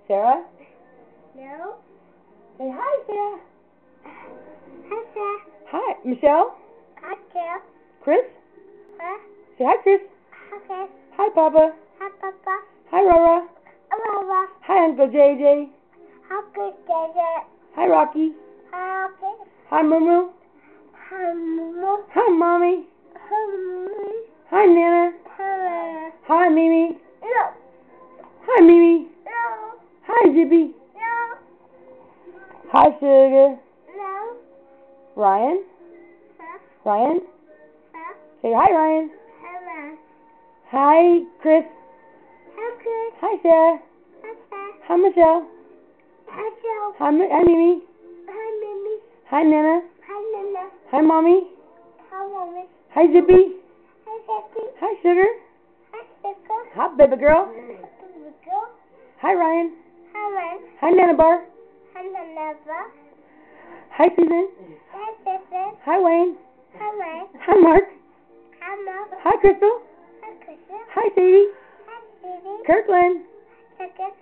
Sarah? No. Say hi, Sarah. Hi, Sarah. Hi. Michelle? Hi, Sarah. Chris? Huh? Say hi, Chris. Okay. Hi, Papa. Hi, Papa. Hi, Rora. Hello. Hi, Uncle JJ. How good is it? Hi, Rocky. Hi, okay. Hi, Mumu. Hi, Mama. Hi, Mommy. Hi, Mommy. Hi, Nana. Hi. Hi, Mimi. No. Hi, Mimi. No. Hi, Zippy. No. Hi, Sugar. No. Ryan? Huh? Ryan? Huh? Say hi, Ryan. Hello. Hi, Chris. How good? Hi, Sarah. Hi, Sarah. Hi, Michelle. Hi, Joe. Hi, Mimi. Hi, Mimi. Hi, Nana. Hi, Nana. Hi, Mommy. Hi, Mommy. Hi, Zippy. Hi, Daddy. Hi, Sugar. Hi, Sister. Hi, baby girl. Hi, girl. Hi, Ryan. Hi, Ryan. Hi, Nana Bar. Hi, Nana. Hi, Susan. Hi, Susan. Hi, Wayne. Hi, Ryan. Hi, Mark. Hi, Mom. Hi, Crystal. Hi, Christian. Hi, Sadie. Hi, Stevie. Kirkland. Second.